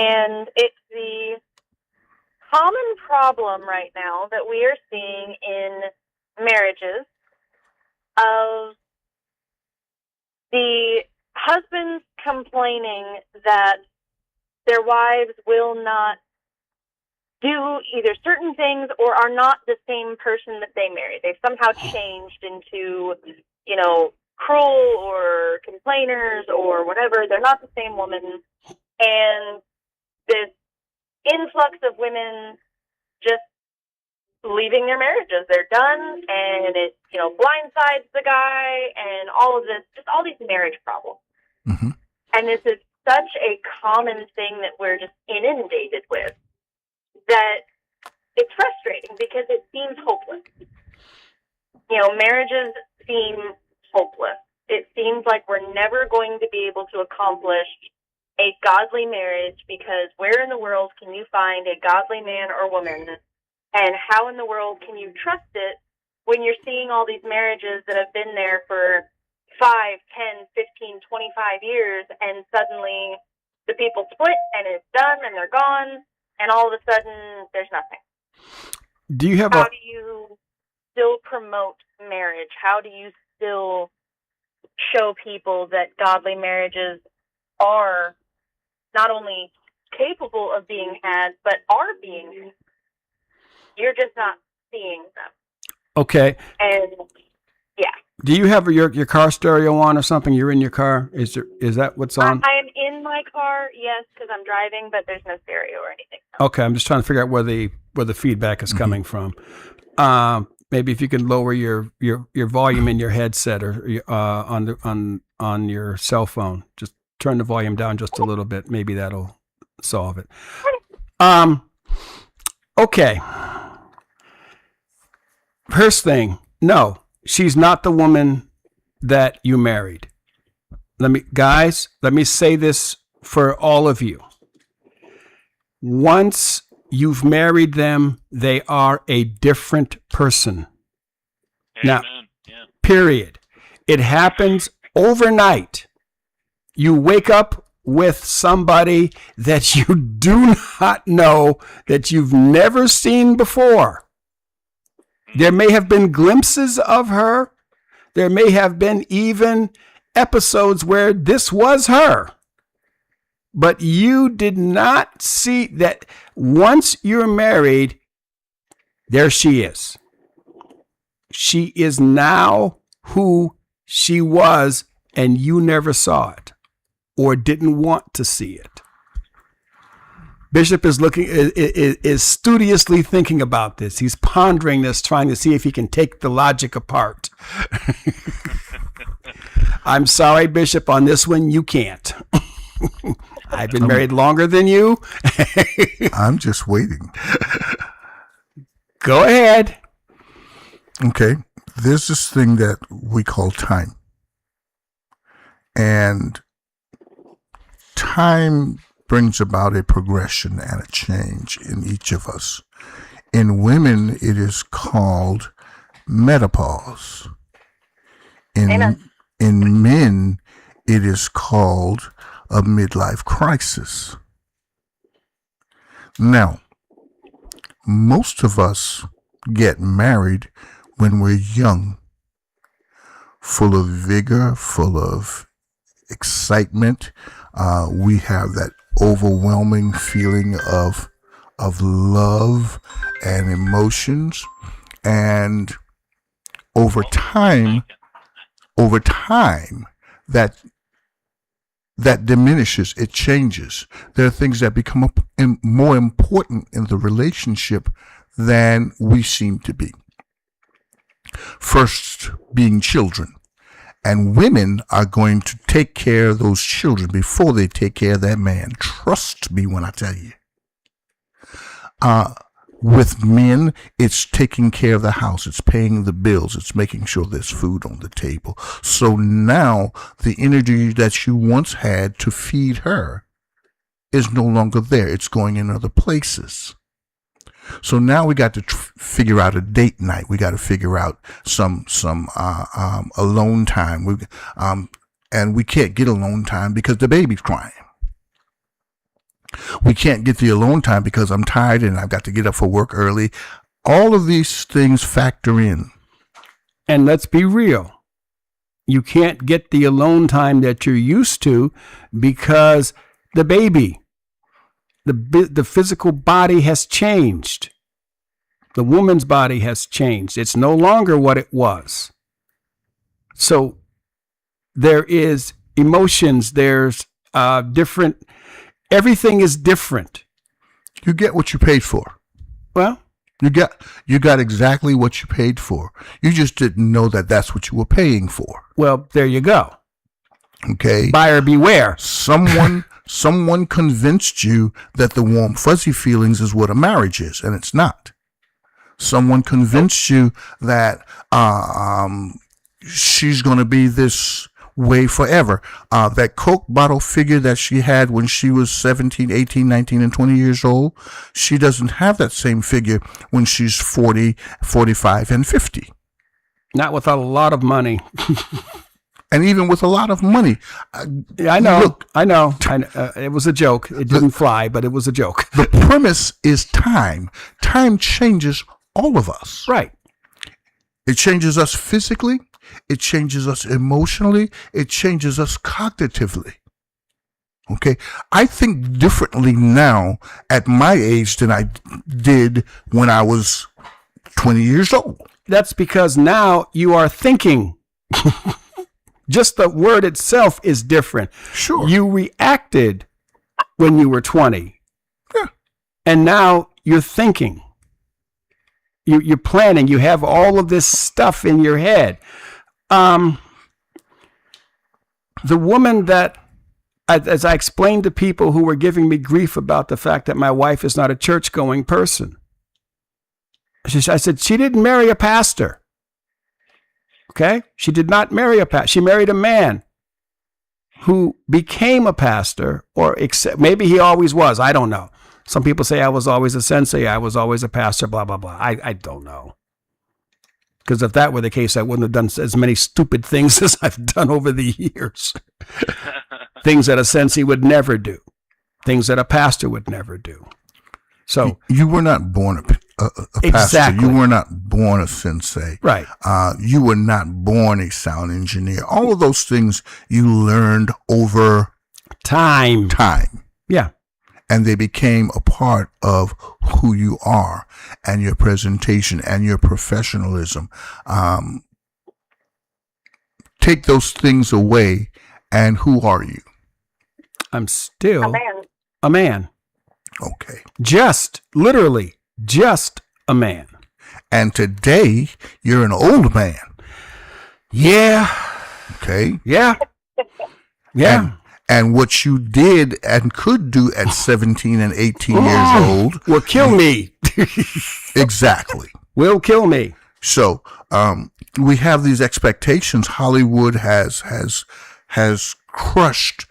And it's the common problem right now that we are seeing in marriages of the husbands complaining that their wives will not do either certain things or are not the same person that they married. They've somehow changed into, cruel or complainers or whatever. They're not the same woman. And this influx of women just leaving their marriages. They're done, and it, blindsides the guy, and all of this, just all these marriage problems. Mm-hmm. And this is such a common thing that we're just inundated with that it's frustrating because it seems hopeless. Marriages seem hopeless. It seems like we're never going to be able to accomplish a godly marriage because where in the world can you find a godly man or woman, and how in the world can you trust it when you're seeing all these marriages that have been there for 5, 10, 15, 25 years, and suddenly the people split and it's done and they're gone, and all of a sudden there's nothing. How do you still promote marriage? How do you still show people that godly marriages are not only capable of being had, but are being had? You're just not seeing them. Okay. And yeah. Do you have your car stereo on or something? You're in your car? Is that what's on? I am in my car, yes, because I'm driving, but there's no stereo or anything. Okay, I'm just trying to figure out where the feedback is coming from. Maybe if you can lower your volume in your headset or on your cell phone, just turn the volume down just a little bit. Maybe that'll solve it. Okay. First thing, no, she's not the woman that you married. Let me say this for all of you. Once you've married them, they are a different person. Amen. Now, yeah. Period. It happens overnight. You wake up with somebody that you do not know, that you've never seen before. There may have been glimpses of her. There may have been even episodes where this was her. But you did not see that. Once you're married, there she is. She is now who she was, and you never saw it or didn't want to see it. Bishop is studiously thinking about this. He's pondering this, trying to see if he can take the logic apart. I'm sorry, Bishop, on this one, you can't. I've been married longer than you. I'm just waiting. Go ahead. Okay. There's this thing that we call time. And time brings about a progression and a change in each of us. In women, it is called menopause. In men, it is called a midlife crisis. Now, most of us get married when we're young, full of vigor, full of excitement. We have that overwhelming feeling of love and emotions, and over time that diminishes, it changes. There are things that become more important in the relationship than we seem to be. First being children. And women are going to take care of those children before they take care of that man. Trust me when I tell you. With men, it's taking care of the house. It's paying the bills. It's making sure there's food on the table. So now the energy that you once had to feed her is no longer there. It's going in other places. So now we got to figure out a date night. We got to figure out some alone time. And we can't get alone time because the baby's crying. We can't get the alone time because I'm tired and I've got to get up for work early. All of these things factor in. And let's be real. You can't get the alone time that you're used to because the baby, the physical body has changed. The woman's body has changed. It's no longer what it was. So there is emotions. There's different. Everything is different. You get what you paid for. Well, you got exactly what you paid for. You just didn't know that that's what you were paying for. Well, there you go. Okay. Buyer beware. Someone convinced you that the warm fuzzy feelings is what a marriage is, and it's not. Someone convinced you that she's going to be this way forever. That Coke bottle figure that she had when she was 17, 18, 19, and 20 years old, she doesn't have that same figure when she's 40, 45, and 50. Not with a lot of money. And even with a lot of money. I know. Look, I know. It was a joke. It didn't fly, but it was a joke. The premise is time. Time changes all of us. Right. It changes us physically. It changes us emotionally. It changes us cognitively. Okay. I think differently now at my age than I did when I was 20 years old. That's because now you are thinking. Just the word itself is different. Sure. You reacted when you were 20. Yeah. And now you're thinking. You're planning. You have all of this stuff in your head. The woman that, as I explained to people who were giving me grief about the fact that my wife is not a church-going person, I said, she didn't marry a pastor. Okay? She did not marry a pastor. She married a man who became a pastor, or maybe he always was. I don't know. Some people say I was always a sensei. I was always a pastor, blah, blah, blah. I don't know. Because if that were the case, I wouldn't have done as many stupid things as I've done over the years. Things that a sensei would never do. Things that a pastor would never do. So you were not born a pastor. Exactly. You were not born a sensei. Right. You were not born a sound engineer. All of those things you learned over time. Yeah. And they became a part of who you are and your presentation and your professionalism. Take those things away, and who are you? I'm still a man. Okay. Literally, just a man. And today, you're an old man. Yeah. Okay. Yeah. Yeah. And what you did and could do at 17 and 18 years old will kill me. Exactly. Will kill me. So, we have these expectations. Hollywood has crushed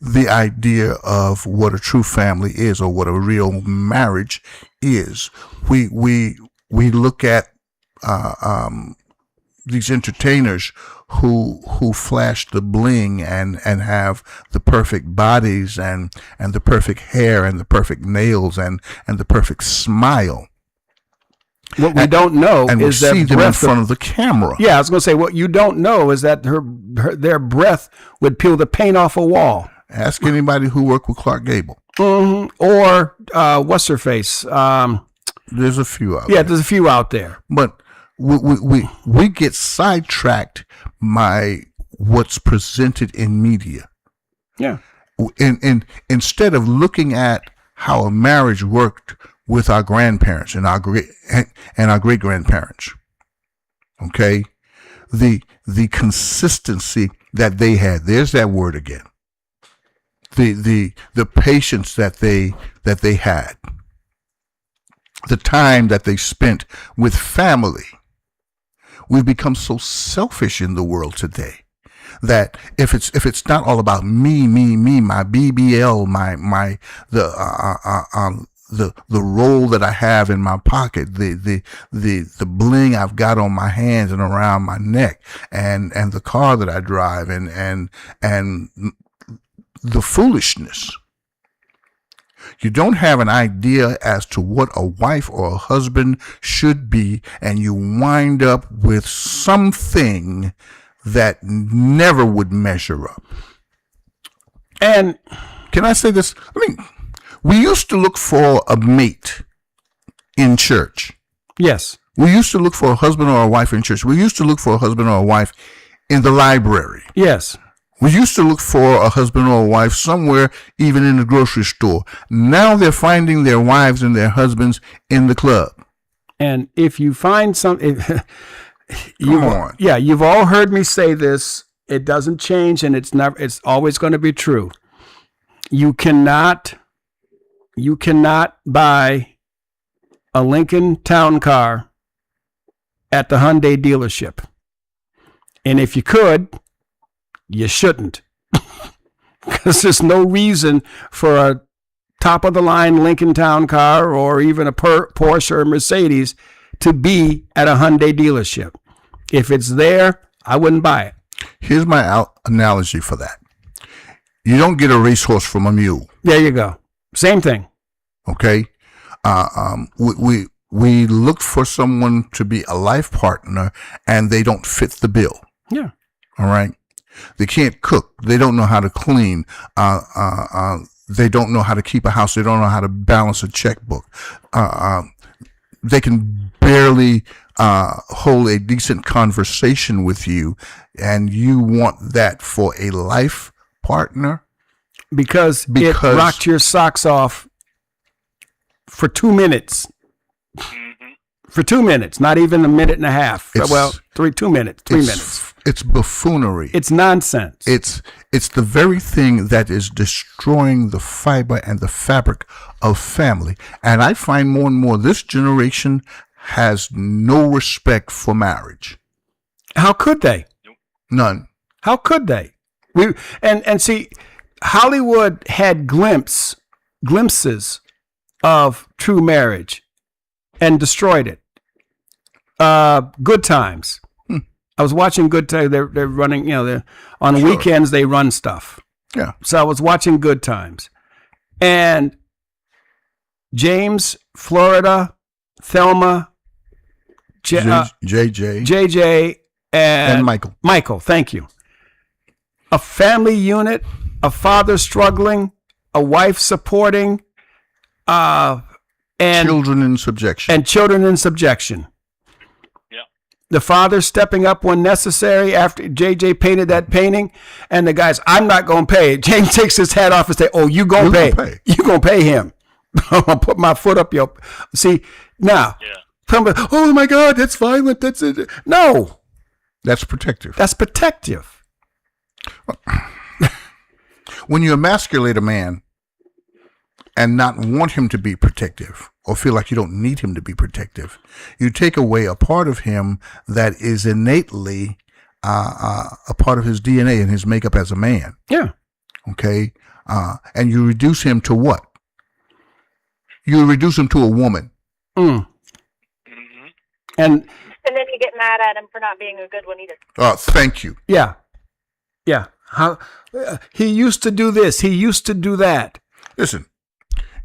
the idea of what a true family is or what a real marriage is. We look at these entertainers who flash the bling and have the perfect bodies and the perfect hair and the perfect nails and the perfect smile. What we don't know and is we that see them in front of the camera. Yeah, I was going to say, what you don't know is that their breath would peel the paint off a wall. Ask anybody who worked with Clark Gable. Mm-hmm. Or what's her face? There's a few out there. Yeah, there's a few out there. But we get sidetracked by what's presented in media. Yeah. And instead of looking at how a marriage worked with our grandparents and our great grandparents, okay, the consistency that they had. There's that word again. The patience that they had, the time that they spent with family. We've become so selfish in the world today that if it's not all about me, my BBL, the roll that I have in my pocket, the bling I've got on my hands and around my neck, and the car that I drive, and the foolishness. You don't have an idea as to what a wife or a husband should be, and you wind up with something that never would measure up. And can I say this? We used to look for a mate in church. yes, We used to look for a husband or a wife in church. We used to look for a husband or a wife in the library. yes. We used to look for a husband or a wife somewhere, even in the grocery store. Now they're finding their wives and their husbands in the club. And if you find something, Come on. yeah, you've all heard me say this. It doesn't change, and it's always going to be true. You cannot buy a Lincoln Town Car at the Hyundai dealership. And if you could, you shouldn't. Because there's no reason for a top-of-the-line Lincoln Town Car or even a Porsche or Mercedes to be at a Hyundai dealership. If it's there, I wouldn't buy it. Here's my analogy for that. You don't get a racehorse from a mule. There you go. Same thing. Okay? We look for someone to be a life partner, and they don't fit the bill. Yeah. All right? They can't cook. They don't know how to clean. They don't know how to keep a house. They don't know how to balance a checkbook. They can barely hold a decent conversation with you, and you want that for a life partner? Because it rocked your socks off for 2 minutes. For 2 minutes, not even a minute and a half. 2 minutes, 3 minutes. It's buffoonery. It's nonsense. It's the very thing that is destroying the fiber and the fabric of family. And I find more and more this generation has no respect for marriage. How could they? None. How could they? And see, Hollywood had glimpses of true marriage and destroyed it. Good Times. I was watching Good Times. They're running, they're on weekends they run stuff. Yeah. So I was watching Good Times, and James, Florida, Thelma, JJ, and Michael. Michael, thank you. A family unit, a father struggling, a wife supporting, and children in subjection. And children in subjection. Yeah. The father stepping up when necessary after JJ painted that painting, and the guys, I'm not going to pay. James takes his hat off and say, oh, you going to pay. You going to pay him. I'm going to put my foot up your... See, now, oh my God, that's violent. That's it. No. That's protective. That's protective. When you emasculate a man and not want him to be protective or feel like you don't need him to be protective, you take away a part of him that is innately a part of his DNA and his makeup as a man. Yeah. Okay? And you reduce him to what? You reduce him to a woman. Mm. Mm-hmm. And then you get mad at him for not being a good one either. Thank you. Yeah. Yeah. How he used to do this. He used to do that. Listen,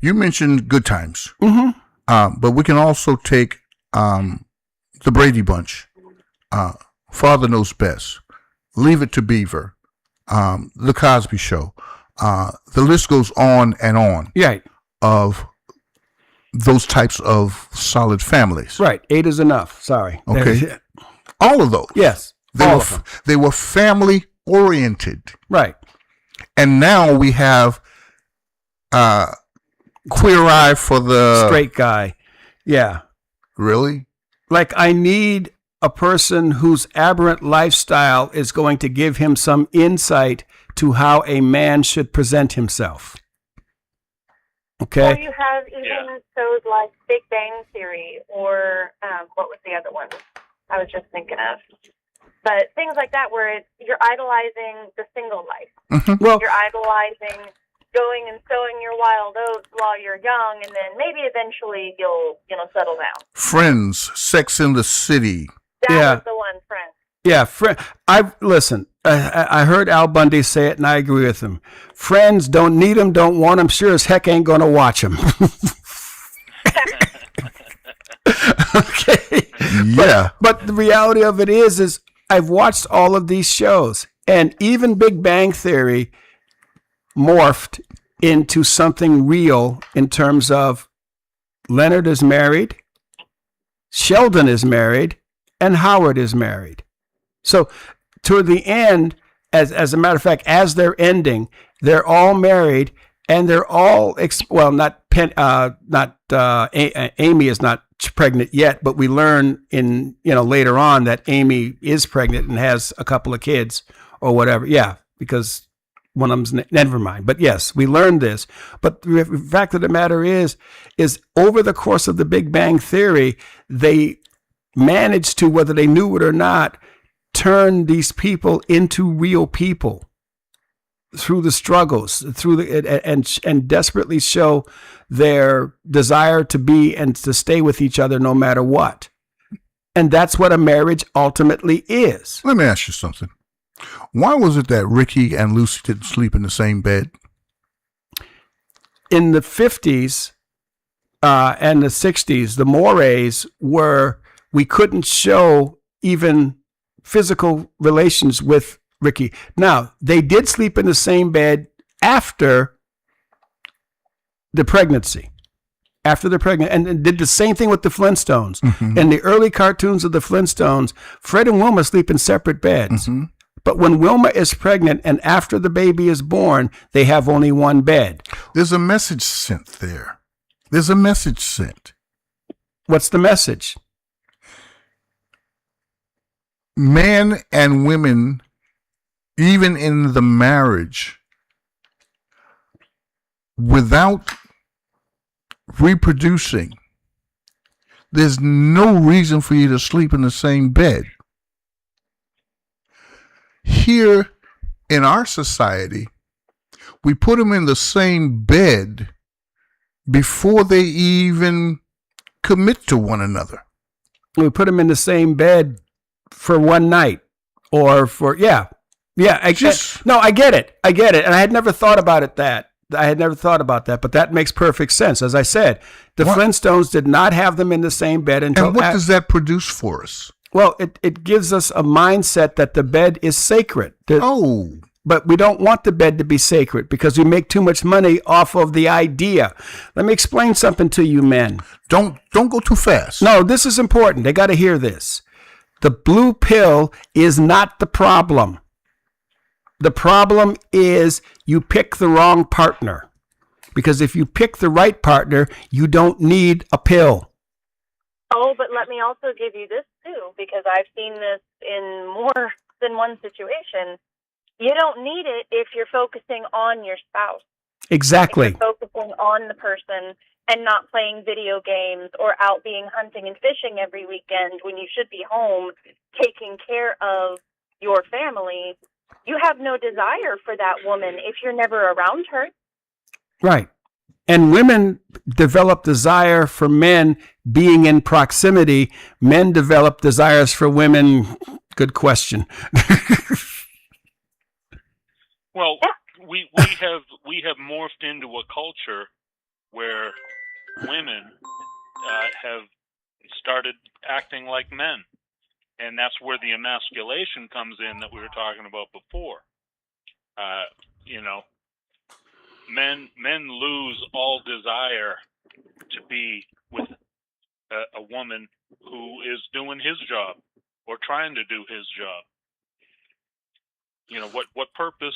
you mentioned Good Times. Mm-hmm. But we can also take the Brady Bunch, Father Knows Best, Leave It to Beaver, The Cosby Show. The list goes on and on. Right. Of those types of solid families. Right. 8 is enough. Sorry. Okay. All of those. Yes. They were family oriented. Right. And now we have Queer Eye for the straight guy. Yeah. Really? Like, I need a person whose aberrant lifestyle is going to give him some insight to how a man should present himself. Okay. Or you have even shows like Big Bang Theory or what was the other one I was just thinking of? But things like that where you're idolizing the single life. Mm-hmm. Well, you're idolizing going and sowing your wild oats while you're young, and then maybe eventually you'll settle down. Friends, Sex in the City. That was the one, Friends. Yeah, listen. I heard Al Bundy say it, and I agree with him. Friends don't need them, don't want them. Sure as heck ain't gonna watch them. Okay. Yeah. But the reality of it is I've watched all of these shows, and even Big Bang Theory morphed into something real in terms of Leonard is married, Sheldon is married, and Howard is married. So toward the end, as a matter of fact, as they're ending, they're all married, and they're all Amy is not pregnant yet, but we learn later on that Amy is pregnant and has a couple of kids or whatever. Yeah, because one of them's never mind. But yes, we learned this. But the fact of the matter is over the course of the Big Bang Theory, they managed to, whether they knew it or not, turn these people into real people through the struggles, and desperately show their desire to be and to stay with each other no matter what. And that's what a marriage ultimately is. Let me ask you something. Why was it that Ricky and Lucy didn't sleep in the same bed? In the 50s and the 60s, the mores were, we couldn't show even physical relations with Ricky. Now, they did sleep in the same bed after the pregnancy. After they're pregnant, and did the same thing with the Flintstones. Mm-hmm. In the early cartoons of the Flintstones, Fred and Wilma sleep in separate beds. Mm-hmm. But when Wilma is pregnant and after the baby is born, they have only one bed. There's a message sent there. There's a message sent. What's the message? Men and women, even in the marriage, without reproducing, there's no reason for you to sleep in the same bed. Here in our society, we put them in the same bed before they even commit to one another. We put them in the same bed for one night or for, yeah. I get it. And I had never thought about it but that makes perfect sense. As I said, the Flintstones did not have them in the same bed until. And what does that produce for us? Well, it gives us a mindset that the bed is sacred. But we don't want the bed to be sacred because we make too much money off of the idea. Let me explain something to you men. Don't go too fast. No, this is important. They got to hear this. The blue pill is not the problem. The problem is you pick the wrong partner. Because if you pick the right partner, you don't need a pill. Oh, but let me also give you this, too, because I've seen this in more than one situation. You don't need it if you're focusing on your spouse. Exactly. If you're focusing on the person and not playing video games or out being hunting and fishing every weekend when you should be home taking care of your family, you have no desire for that woman if you're never around her. Right. And women develop desire for men being in proximity. Men develop desires for women. Good question. Well, we have morphed into a culture where women have started acting like men, and that's where the emasculation comes in that we were talking about before. Men lose all desire to be with a woman who is doing his job or trying to do his job. What purpose?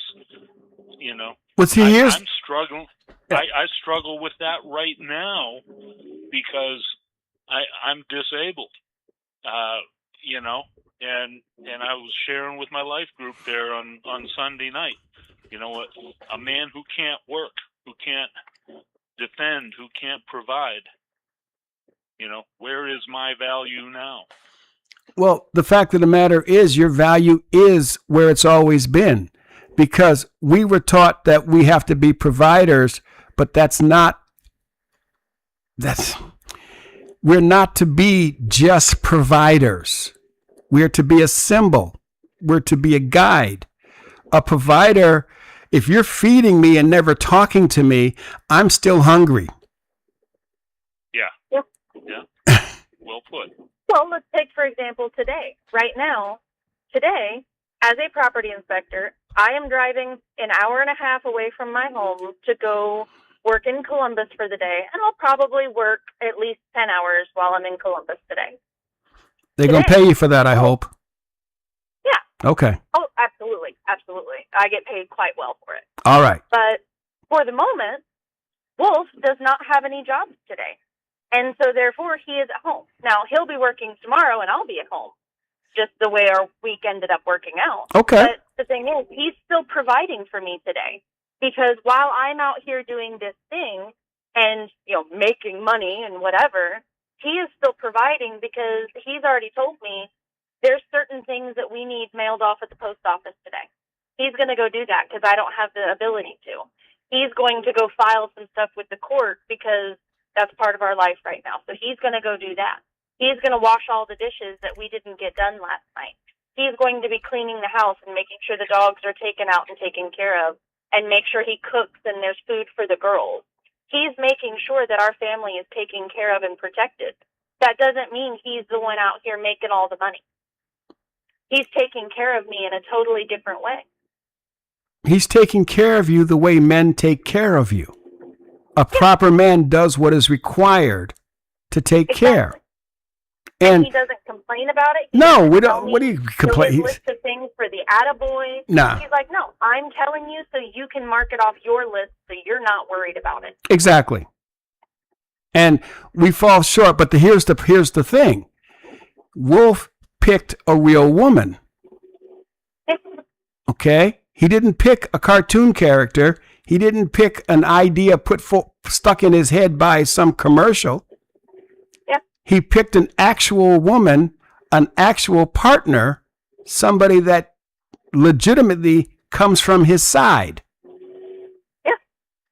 I'm struggling. I struggle with that right now because I'm disabled. And I was sharing with my life group there on Sunday night. A man who can't work, who can't defend, who can't provide. Where is my value now? Well, the fact of the matter is your value is where it's always been, because we were taught that we have to be providers, but we're not to be just providers. We're to be a symbol. We're to be a guide, a provider. If you're feeding me and never talking to me, I'm still hungry. Yeah. Well put. Well, let's take, for example, today. Right now, today, as a property inspector, I am driving an hour and a half away from my home to go work in Columbus for the day, and I'll probably work at least 10 hours while I'm in Columbus today. They're going to pay you for that, I hope. Yeah. Okay. Oh, absolutely. Absolutely. I get paid quite well for it. All right. But for the moment, Wolf does not have any jobs today. And so, therefore, he is at home. Now, he'll be working tomorrow, and I'll be at home, just the way our week ended up working out. Okay. But the thing is, he's still providing for me today. Because while I'm out here doing this thing and, making money and whatever, he is still providing because he's already told me there's certain things that we need mailed off at the post office today. He's going to go do that because I don't have the ability to. He's going to go file some stuff with the court because that's part of our life right now. So he's going to go do that. He's going to wash all the dishes that we didn't get done last night. He's going to be cleaning the house and making sure the dogs are taken out and taken care of, and make sure he cooks and there's food for the girls. He's making sure that our family is taken care of and protected. That doesn't mean he's the one out here making all the money. He's taking care of me in a totally different way. He's taking care of you the way men take care of you. A proper man does what is required to take care. And he doesn't complain about it. No, we don't. What do you complain? His list of things for the attaboy. Nah. He's like, no, I'm telling you so you can mark it off your list so you're not worried about it. Exactly. And we fall short, but here's the thing. Wolf picked a real woman. Okay? He didn't pick a cartoon character. He didn't pick an idea stuck in his head by some commercial. Yeah. He picked an actual woman, an actual partner, somebody that legitimately comes from his side. Yeah.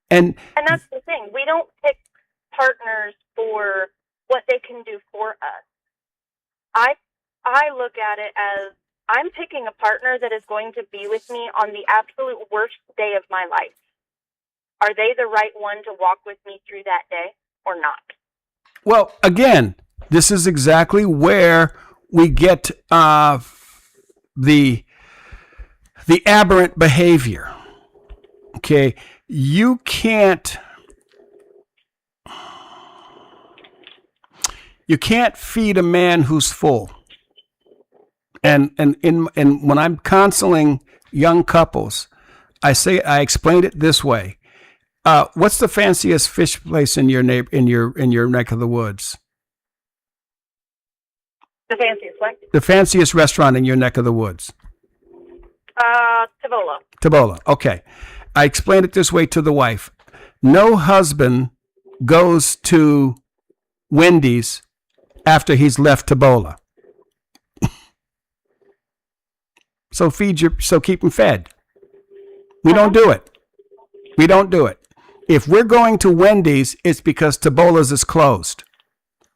And that's the thing. We don't pick partners for what they can do for us. I look at it as I'm picking a partner that is going to be with me on the absolute worst day of my life. Are they the right one to walk with me through that day or not? Well, again, this is exactly where we get the aberrant behavior. Okay, you can't feed a man who's full. And when I'm counseling young couples, I explained it this way. What's the fanciest fish place in your neck of the woods? The fanciest what? The fanciest restaurant in your neck of the woods. Tabola. Tabola. Okay. I explained it this way to the wife. No husband goes to Wendy's after he's left Tabola. So keep him fed. We don't do it. We don't do it. If we're going to Wendy's, it's because Tabola's is closed,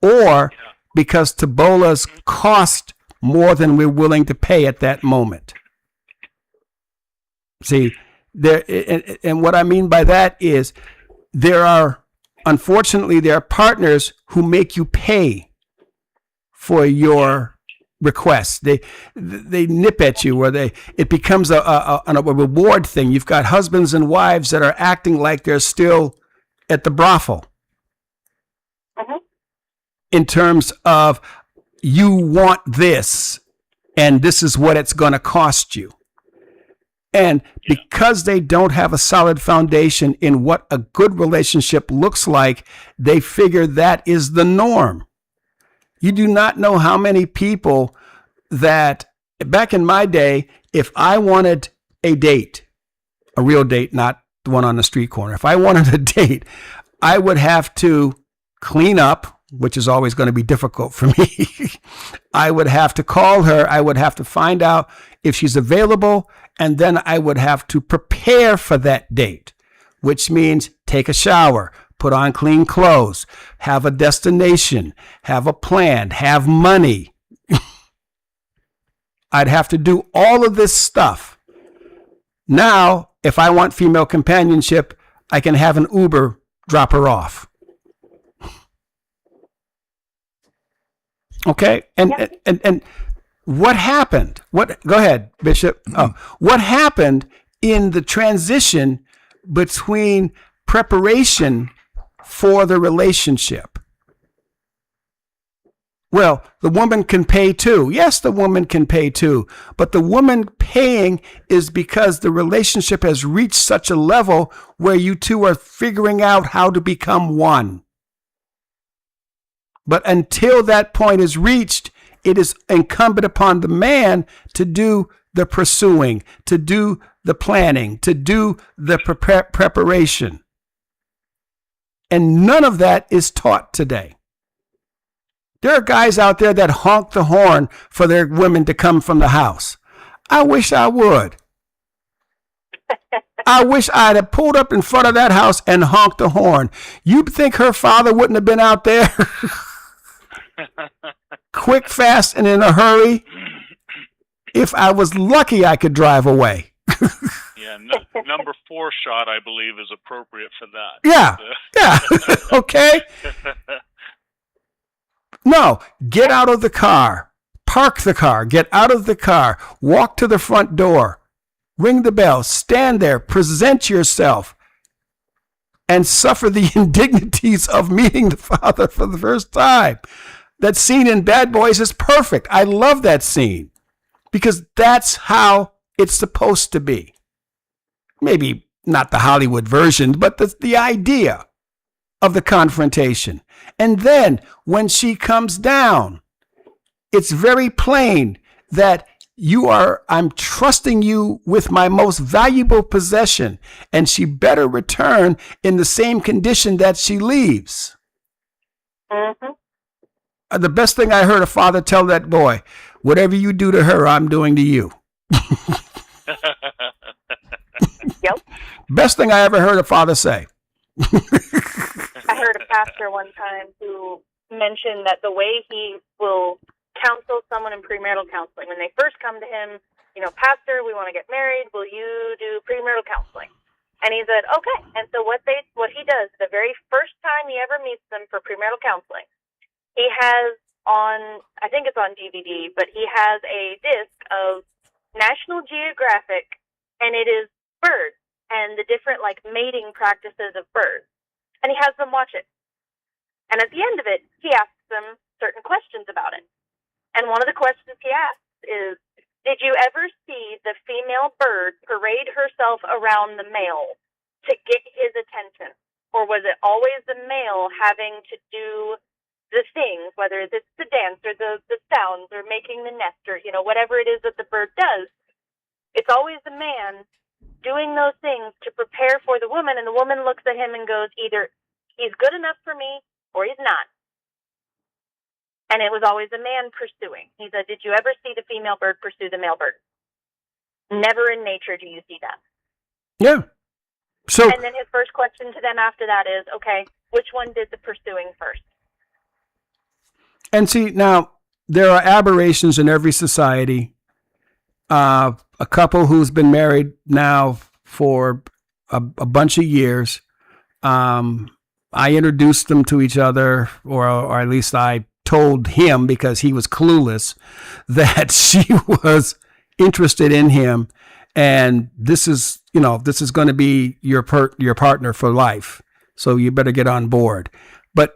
or because Tabola's cost more than we're willing to pay at that moment. See, and what I mean by that is unfortunately, there are partners who make you pay for your requests. They nip at you, or it becomes a reward thing. You've got husbands and wives that are acting like they're still at the brothel. Mm-hmm. In terms of, you want this, and this is what it's going to cost you. And because they don't have a solid foundation in what a good relationship looks like, they figure that is the norm. You do not know how many people that, back in my day, if I wanted a date, a real date, not the one on the street corner, if I wanted a date, I would have to clean up, which is always going to be difficult for me. I would have to call her. I would have to find out if she's available, and then I would have to prepare for that date, which means take a shower, put on clean clothes, have a destination, have a plan, have money. I'd have to do all of this stuff. Now, if I want female companionship, I can have an Uber drop her off. Okay? And what happened? Go ahead, Bishop. What happened in the transition between preparation for the relationship? Well, the woman can pay too. Yes, the woman can pay too. But the woman paying is because the relationship has reached such a level where you two are figuring out how to become one. But until that point is reached, it is incumbent upon the man to do the pursuing, to do the planning, to do the preparation. And none of that is taught today. There are guys out there that honk the horn for their women to come from the house. I wish I would. I wish I'd have pulled up in front of that house and honked the horn. You think her father wouldn't have been out there? Quick, fast, and in a hurry? If I was lucky, I could drive away. Yeah, number 4 shot, I believe, is appropriate for that. Yeah. Okay. No, get out of the car, park the car, get out of the car, walk to the front door, ring the bell, stand there, present yourself, and suffer the indignities of meeting the father for the first time. That scene in Bad Boys is perfect. I love that scene because that's how it's supposed to be. Maybe not the Hollywood version, but the idea of the confrontation. And then when she comes down, it's very plain that I'm trusting you with my most valuable possession, and she better return in the same condition that she leaves. Mm-hmm. The best thing I heard a father tell that boy, whatever you do to her, I'm doing to you. Yep. Best thing I ever heard a father say. I heard a pastor one time who mentioned that the way he will counsel someone in premarital counseling, when they first come to him, pastor, we want to get married. Will you do premarital counseling? And he said, okay. And so what he does the very first time he ever meets them for premarital counseling, he has on, I think it's on DVD, but he has a disc of National Geographic, and it is birds and the different mating practices of birds. And he has them watch it. And at the end of it, he asks them certain questions about it. And one of the questions he asks is, did you ever see the female bird parade herself around the male to get his attention? Or was it always the male having to do the things, whether it's the dance or the sounds or making the nest or, whatever it is that the bird does? It's always the man doing those things to prepare for the woman, and the woman looks at him and goes, either he's good enough for me or he's not. And it was always a man pursuing. He said, did you ever see the female bird pursue the male bird? Never in nature do you see that. Yeah. And then his first question to them after that is, okay, which one did the pursuing first? And see, now, there are aberrations in every society. A couple who's been married now for a bunch of years, I introduced them to each other, or at least I told him, because he was clueless, that she was interested in him, and this is going to be your partner for life. So you better get on board. But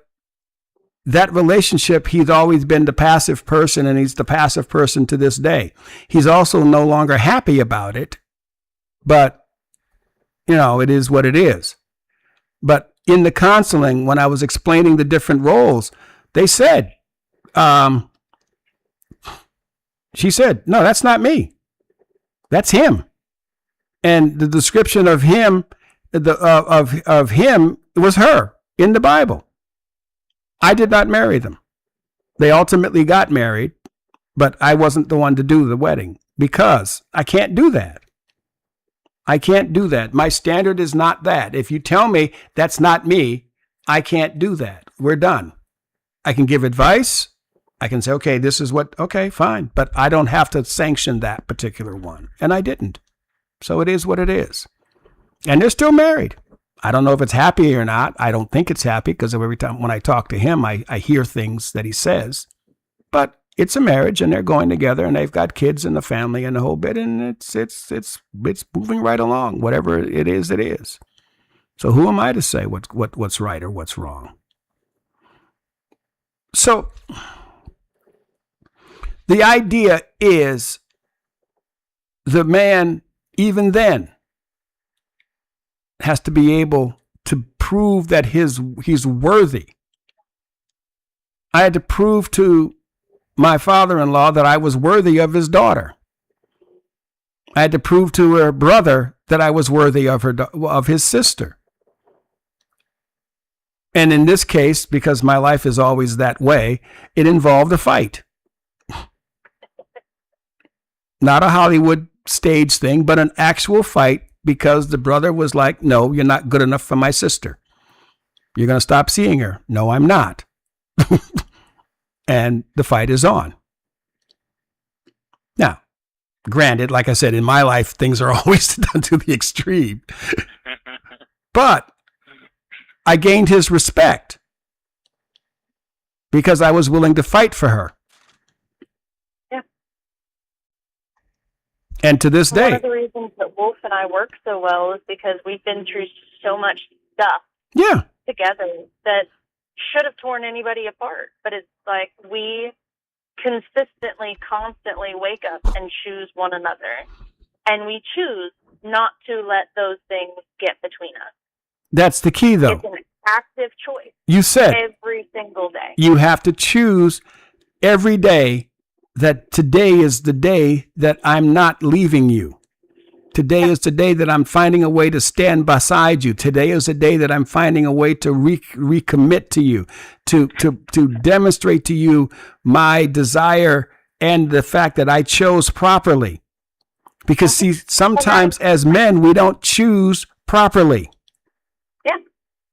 that relationship, he's always been the passive person, and he's the passive person to this day. He's also no longer happy about it, but it is what it is. But in the counseling, when I was explaining the different roles, they said, she said, no, that's not me. That's him. And the description of him, of him was her in the Bible. I did not marry them. They ultimately got married, but I wasn't the one to do the wedding because I can't do that. I can't do that. My standard is not that. If you tell me that's not me, I can't do that. We're done. I can give advice I can say, okay, this is what, okay, fine. But I don't have to sanction that particular one. And I didn't. So it is what it is. And they're still married. I don't know if it's happy or not. I don't think it's happy because every time when I talk to him, I hear things that he says. But it's a marriage and they're going together and they've got kids and the family and the whole bit. And it's moving right along. Whatever it is, it is. So who am I to say what's right or what's wrong? So the idea is the man, even then, has to be able to prove that he's worthy. I had to prove to my father-in-law that I was worthy of his daughter. I had to prove to her brother that I was worthy of his sister. And in this case, because my life is always that way, it involved a fight. Not a Hollywood stage thing, but an actual fight because the brother was like, no, you're not good enough for my sister. You're going to stop seeing her. No, I'm not. And the fight is on. Now, granted, like I said, in my life, things are always done to the extreme. But I gained his respect because I was willing to fight for her. Yeah. And to this day. One of the reasons that Wolf and I work so well is because we've been through so much stuff together that should have torn anybody apart. But it's like we consistently, constantly wake up and choose one another. And we choose not to let those things get between us. That's the key, though. It's an active choice. You said every single day. You have to choose every day that today is the day that I'm not leaving you. Today is the day that I'm finding a way to stand beside you. Today is the day that I'm finding a way to recommit to you, to demonstrate to you my desire and the fact that I chose properly. Because see, sometimes as men, we don't choose properly. Yeah,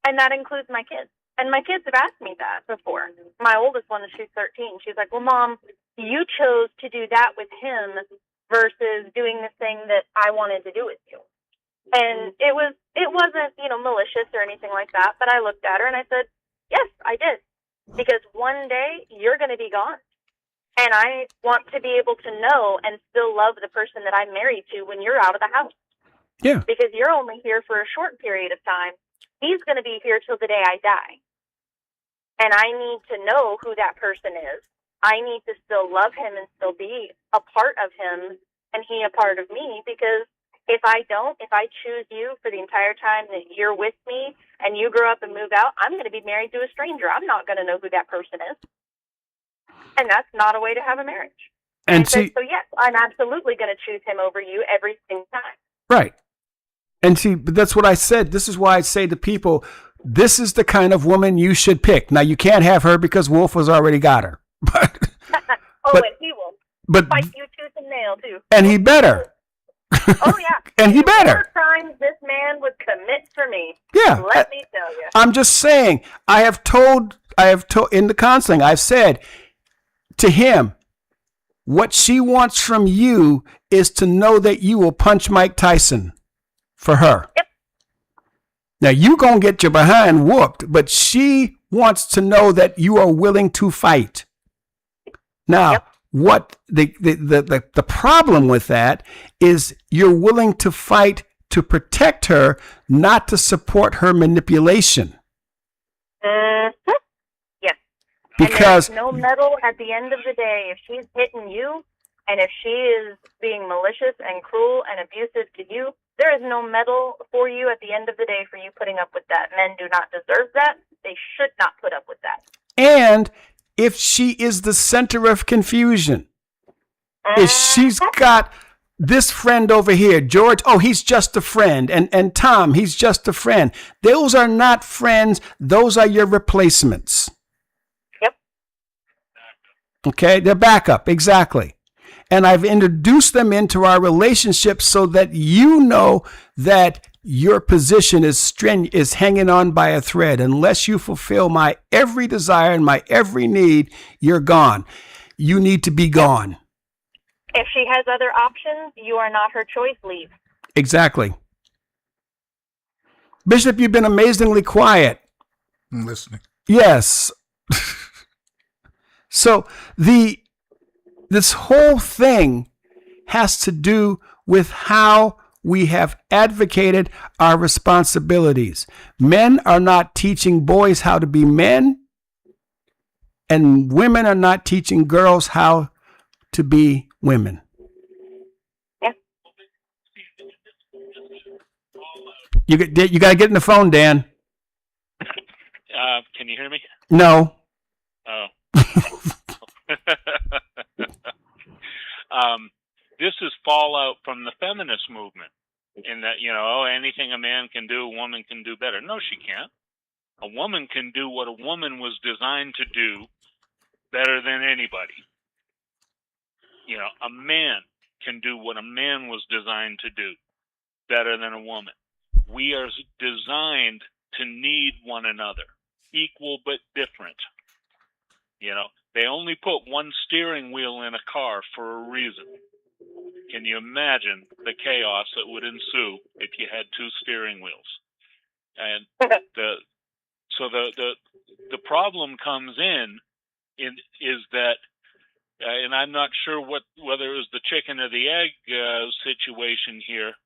and that includes my kids. And my kids have asked me that before. My oldest one, she's 13. She's like, well, Mom, you chose to do that with him versus doing the thing that I wanted to do with you. And it wasn't, malicious or anything like that. But I looked at her and I said, yes, I did. Because one day you're going to be gone. And I want to be able to know and still love the person that I'm married to when you're out of the house. Yeah. Because you're only here for a short period of time. He's going to be here till the day I die. And I need to know who that person is. I need to still love him and still be a part of him and he a part of me, because if I choose you for the entire time that you're with me and you grow up and move out, I'm going to be married to a stranger. I'm not going to know who that person is. And that's not a way to have a marriage. And so yes, I'm absolutely going to choose him over you every single time. Right. And see, but that's what I said. This is why I say to people, this is the kind of woman you should pick. Now, you can't have her because Wolf has already got her. But and he will fight you tooth and nail, too. And he better. Oh, yeah. And he better. More crimes this man would commit for me. Yeah. Let me tell you. I'm just saying, I have told in the counseling, I've said to him, what she wants from you is to know that you will punch Mike Tyson for her. Yep. Now, you going to get your behind whooped, but she wants to know that you are willing to fight. Now, what the problem with that is you're willing to fight to protect her, not to support her manipulation. Yes. Because and there's no medal at the end of the day if she's hitting you, and if she is being malicious and cruel and abusive to you, there is no medal for you at the end of the day for you putting up with that. Men do not deserve that. They should not put up with that. And if she is the center of confusion, if she's got this friend over here, George, oh, he's just a friend, and Tom, he's just a friend. Those are not friends. Those are your replacements. Yep. Okay, they're backup, exactly. And I've introduced them into our relationship so that you know that your position is hanging on by a thread. Unless you fulfill my every desire and my every need, you're gone. You need to be gone. If she has other options, you are not her choice. Leave. Exactly. Bishop, you've been amazingly quiet. I'm listening. Yes. So this whole thing has to do with how we have advocated our responsibilities. Men are not teaching boys how to be men, and women are not teaching girls how to be women. Yeah. You got to get in the phone, Dan. Can you hear me? No. Oh. This is fallout from the feminist movement in that, anything a man can do, a woman can do better. No, she can't. A woman can do what a woman was designed to do better than anybody. A man can do what a man was designed to do better than a woman. We are designed to need one another, equal but different. They only put one steering wheel in a car for a reason. Can you imagine the chaos that would ensue if you had two steering wheels? And the problem comes in is that, and I'm not sure whether it was the chicken or the egg situation here.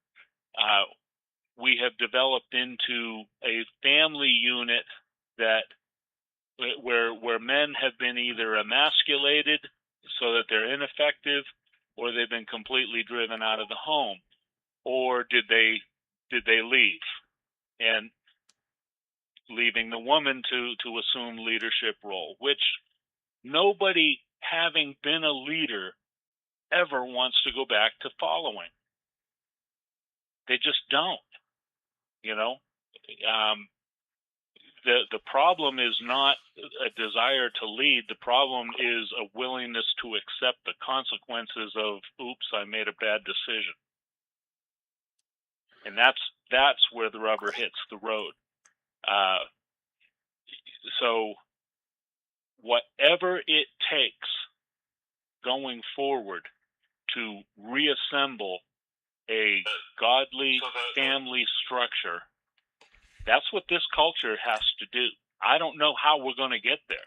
We have developed into a family unit where men have been either emasculated so that they're ineffective, or they've been completely driven out of the home, or did they leave, and leaving the woman to assume leadership role, which nobody having been a leader ever wants to go back to following. They just don't. The problem is not a desire to lead. The problem is a willingness to accept the consequences of, oops, I made a bad decision. And that's where the rubber hits the road. So whatever it takes going forward to reassemble a godly family structure, that's what this culture has to do. I don't know how we're going to get there.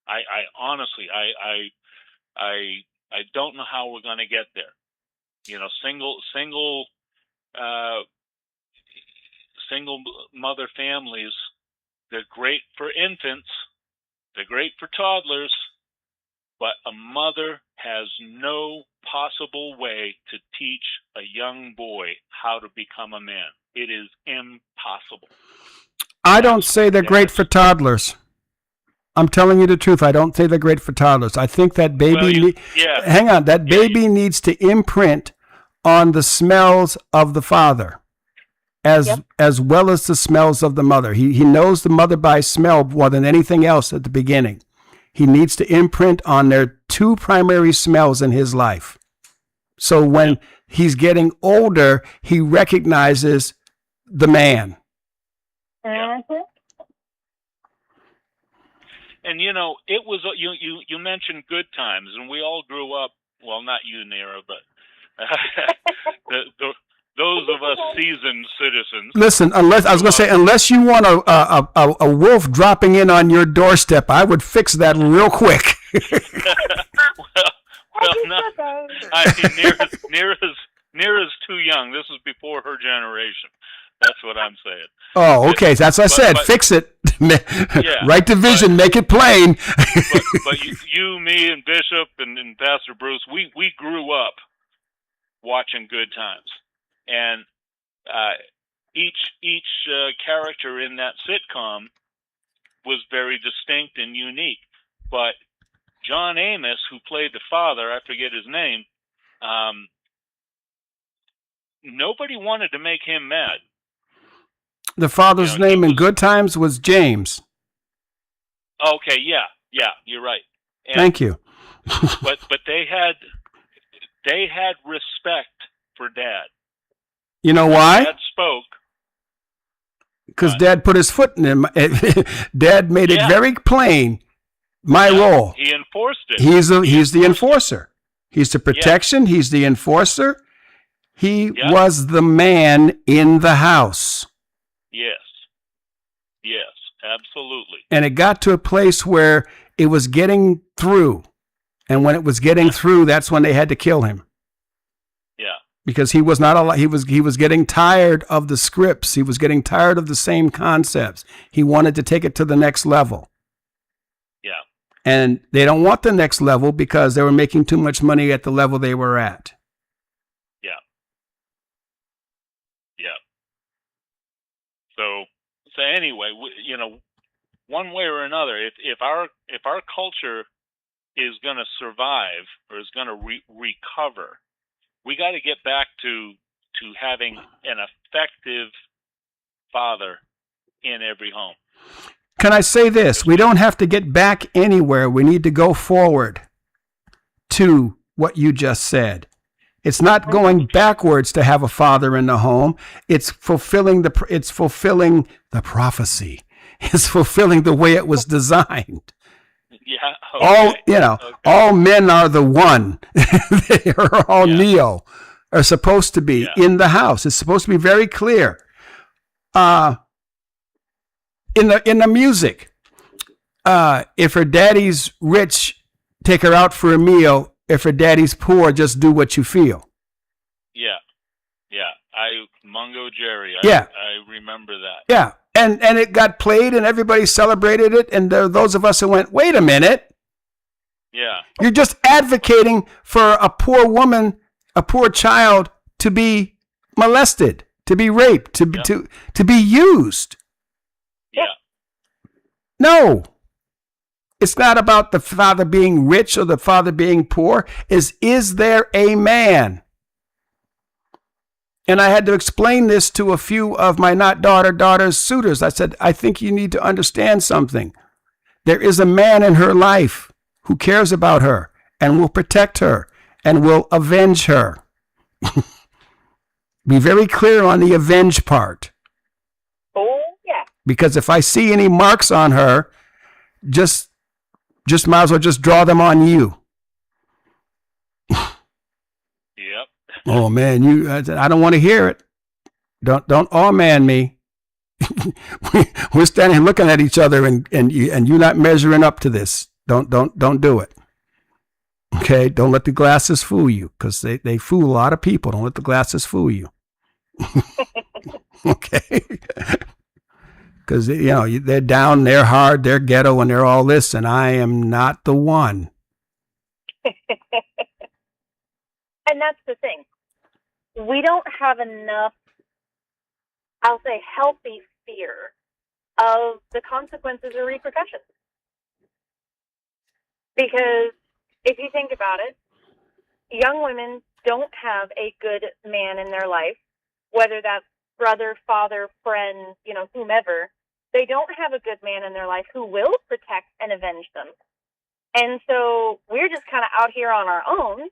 I honestly, I don't know how we're going to get there. Single mother families, they're great for infants, they're great for toddlers, but a mother has no possible way to teach a young boy how to become a man. It is impossible. I don't say they're great for toddlers. I'm telling you the truth. I don't say they're great for toddlers. I think that baby, baby needs to imprint on the smells of the father as well as the smells of the mother. He knows the mother by smell more than anything else at the beginning. He needs to imprint on their two primary smells in his life. So when he's getting older, he recognizes the man. Mm-hmm. And it was you mentioned good times, and we all grew up. Well, not you, Nera, but those of us seasoned citizens. Listen, unless you want a wolf dropping in on your doorstep, I would fix that real quick. well, no. I mean, Nera's too young. This was before her generation. That's what I'm saying. Oh, okay. That's what I said. Fix it. Write the vision. Make it plain. but you, me, and Bishop and Pastor Bruce, we grew up watching Good Times, and each character in that sitcom was very distinct and unique. But John Amos, who played the father, I forget his name, nobody wanted to make him mad. The father's name in Good Times was James. Okay, yeah, you're right. And, thank you. but they had respect for Dad. You know why? Dad spoke. Because Dad put his foot in him. Dad made it very plain. My role. He enforced it. He's the enforcer. He's the protection. He's the enforcer. He was the man in the house. Yes. Yes, absolutely. And it got to a place where it was getting through. And when it was getting through, that's when they had to kill him. Yeah. Because he was not he was getting tired of the scripts. He was getting tired of the same concepts. He wanted to take it to the next level. Yeah. And they don't want the next level because they were making too much money at the level they were at. Yeah. Yeah. So anyway, one way or another, if our culture is going to survive or is going to recover, we got to get back to having an effective father in every home. Can I say this? We don't have to get back anywhere. We need to go forward to what you just said. It's not going backwards to have a father in the home. It's fulfilling the prophecy. It's fulfilling the way it was designed. Yeah. Okay. All men are the one. They are all Neo, are supposed to be in the house. It's supposed to be very clear. In the music, if her daddy's rich, take her out for a meal. If her daddy's poor, just do what you feel. Yeah. Mungo Jerry. I remember that. Yeah. And it got played and everybody celebrated it. And there were those of us who went, wait a minute. Yeah. You're just advocating for a poor woman, a poor child to be molested, to be raped, to be used. Yeah. No. It's not about the father being rich or the father being poor. Is there a man? And I had to explain this to a few of my daughter's suitors. I said, I think you need to understand something. There is a man in her life who cares about her and will protect her and will avenge her. Be very clear on the avenge part. Oh, yeah. Because if I see any marks on her, just might as well just draw them on you. Yep. Oh man, I don't want to hear it. Don't all man me. We're standing looking at each other and you're not measuring up to this. Don't do it. Okay, don't let the glasses fool you, because they fool a lot of people. Don't let the glasses fool you. Okay. Because they're down, they're hard, they're ghetto, and they're all this, and I am not the one. And that's the thing. We don't have enough, I'll say, healthy fear of the consequences or repercussions. Because if you think about it, young women don't have a good man in their life, whether that's brother, father, friend, whomever. They don't have a good man in their life who will protect and avenge them. And so we're just kind of out here on our own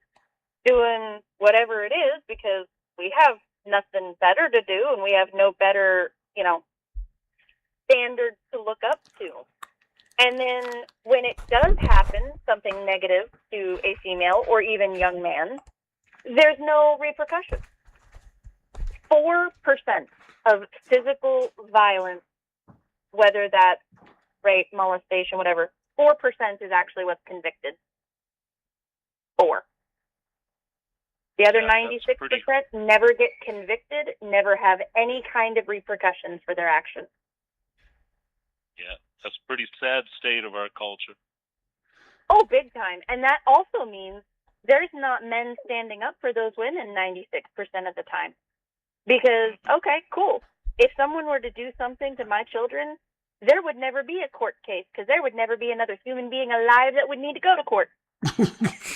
doing whatever it is because we have nothing better to do and we have no better, standards to look up to. And then when it does happen, something negative to a female or even young man, there's no repercussions. 4% of physical violence, whether that's rape, molestation, whatever, 4% is actually what's convicted. 4. The other 96% never get convicted, never have any kind of repercussions for their actions. Yeah, that's a pretty sad state of our culture. Oh, big time. And that also means there's not men standing up for those women 96% of the time. Because, okay, cool. If someone were to do something to my children, there would never be a court case because there would never be another human being alive that would need to go to court.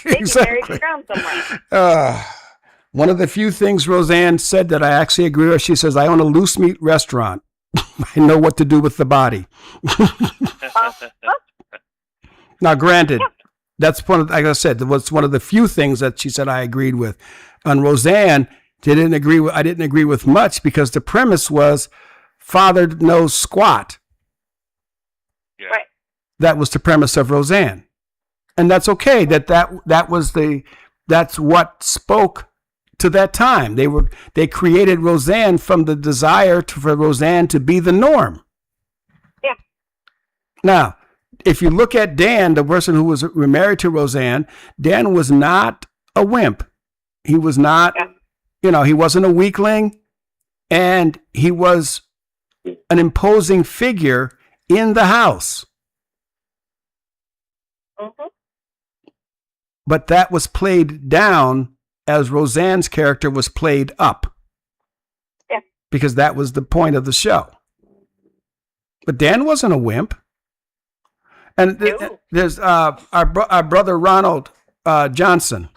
They get married and drowned somewhere. One of the few things Roseanne said that I actually agree with, she says, I own a loose meat restaurant. I know what to do with the body. Now, granted, that's one of, like I said, was one of the few things that she said I agreed with. And Roseanne I didn't agree with much because the premise was father knows squat. Yeah. Right. That was the premise of Roseanne. And that's okay. That's what spoke to that time. They created Roseanne from the desire for Roseanne to be the norm. Yeah. Now, if you look at Dan, the person who was married to Roseanne, Dan was not a wimp. He was not, he wasn't a weakling, and he was an imposing figure in the house. Mm-hmm. But that was played down as Roseanne's character was played up. Yeah. Because that was the point of the show. But Dan wasn't a wimp. And there's our brother Ronald Johnson.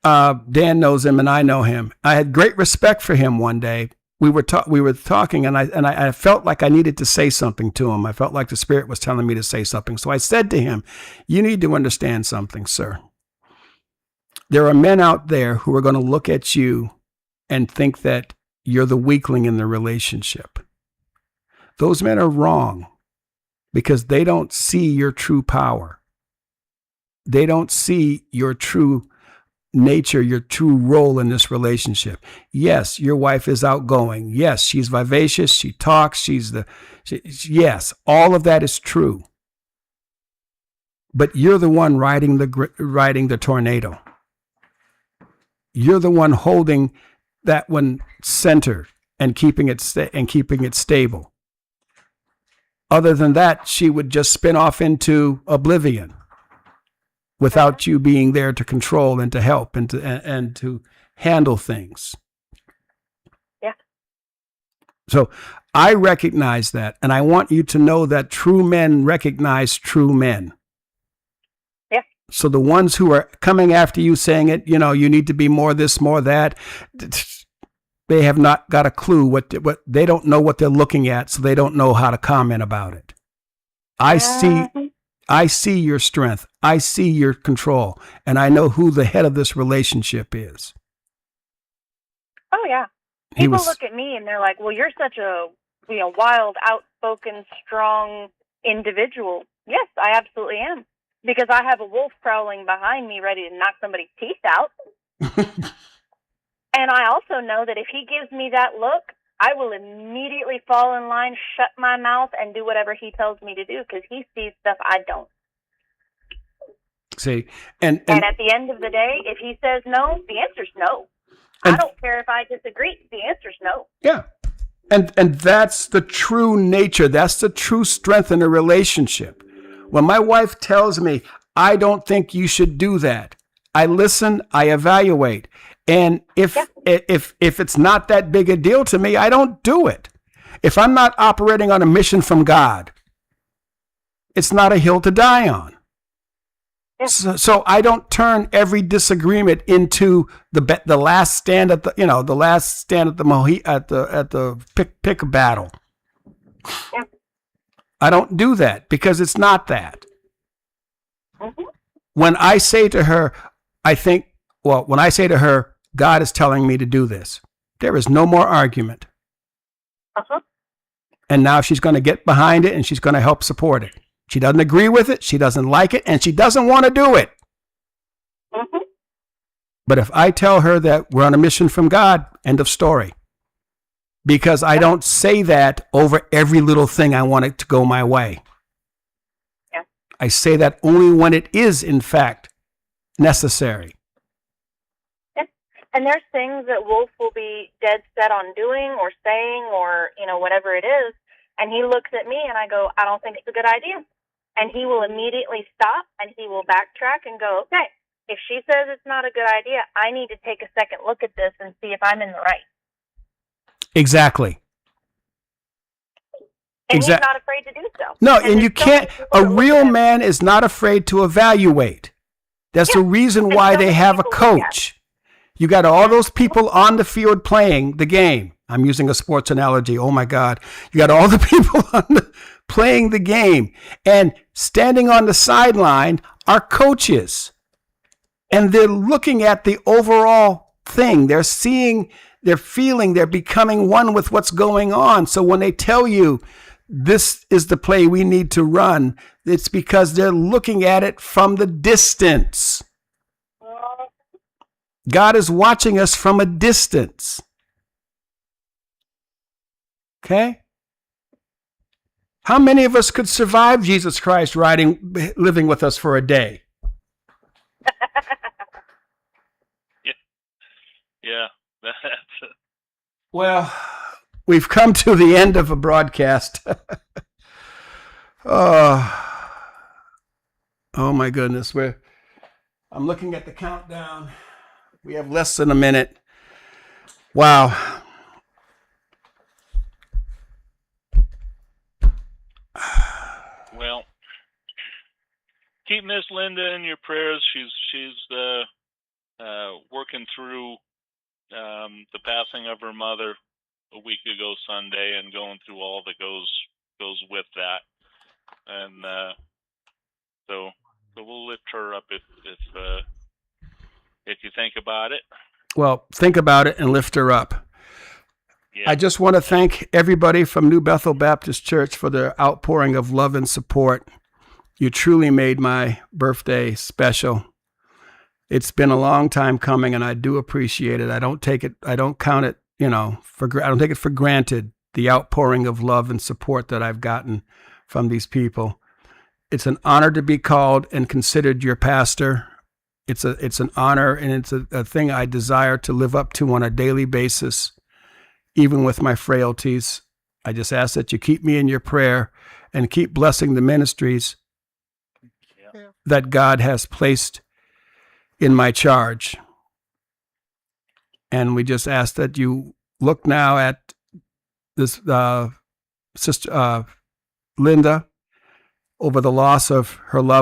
Dan knows him and I know him. I had great respect for him one day. We were talking and I felt like I needed to say something to him. I felt like the Spirit was telling me to say something. So I said to him, you need to understand something, sir. There are men out there who are going to look at you and think that you're the weakling in the relationship. Those men are wrong because they don't see your true power. They don't see your true nature, your true role in this relationship. Yes, your wife is outgoing. Yes, she's vivacious. She talks. Yes, all of that is true. But you're the one riding the tornado. You're the one holding that one centered and keeping it stable. Other than that, she would just spin off into oblivion without you being there to control and to help and to handle things. Yeah. So I recognize that, and I want you to know that true men recognize true men. Yeah. So the ones who are coming after you saying it, you need to be more this, more that, they have not got a clue what they don't know what they're looking at, so they don't know how to comment about it. I see your strength. I see your control, and I know who the head of this relationship is. Oh yeah. People look at me and they're like, "Well, you're such a wild, outspoken, strong individual." Yes, I absolutely am, because I have a wolf prowling behind me, ready to knock somebody's teeth out. And I also know that if he gives me that look, I will immediately fall in line, shut my mouth, and do whatever he tells me to do, because he sees stuff I don't. See, and at the end of the day, if he says no, the answer's no. I don't care if I disagree. The answer's no. Yeah. And that's the true nature. That's the true strength in a relationship. When my wife tells me, I don't think you should do that, I listen, I evaluate. And if it's not that big a deal to me, I don't do it. If I'm not operating on a mission from God, it's not a hill to die on. Yeah. So I don't turn every disagreement into the last stand at the pick battle. Yeah. I don't do that because it's not that. Mm-hmm. When I say to her, God is telling me to do this, there is no more argument. Uh-huh. And now she's going to get behind it and she's going to help support it. She doesn't agree with it, she doesn't like it, and she doesn't want to do it. Mm-hmm. But if I tell her that we're on a mission from God, end of story. Because I don't say that over every little thing I want it to go my way. Yeah. I say that only when it is, in fact, necessary. Yeah. And there's things that Wolf will be dead set on doing or saying or, whatever it is. And he looks at me and I go, I don't think it's a good idea. And he will immediately stop and he will backtrack and go, okay, if she says it's not a good idea, I need to take a second look at this and see if I'm in the right. Exactly. And he's not afraid to do so. No, and you can't. A real man is not afraid to evaluate. That's the reason why they have a coach. You got all those people on the field playing the game. I'm using a sports analogy. Oh my God. You got all the people playing the game, and standing on the sideline are coaches. And they're looking at the overall thing. They're seeing, they're feeling, they're becoming one with what's going on. So when they tell you this is the play we need to run, it's because they're looking at it from the distance. God is watching us from a distance. Okay? How many of us could survive Jesus Christ living with us for a day? Yeah. Well, we've come to the end of a broadcast. Oh my goodness. I'm looking at the countdown. We have less than a minute. Wow. Well, keep Miss Linda in your prayers. She's working through the passing of her mother a week ago Sunday, and going through all that goes with that. And so we'll lift her up if you think about it. Well, think about it and lift her up. Yeah. I just want to thank everybody from New Bethel Baptist Church for their outpouring of love and support. You truly made my birthday special. It's been a long time coming, and I do appreciate it. I don't take it for granted, the outpouring of love and support that I've gotten from these people. It's an honor to be called and considered your pastor. It's an honor, and it's a thing I desire to live up to on a daily basis, even with my frailties. I just ask that you keep me in your prayer and keep blessing the ministries that God has placed in my charge. And we just ask that you look now at this sister Linda over the loss of her loved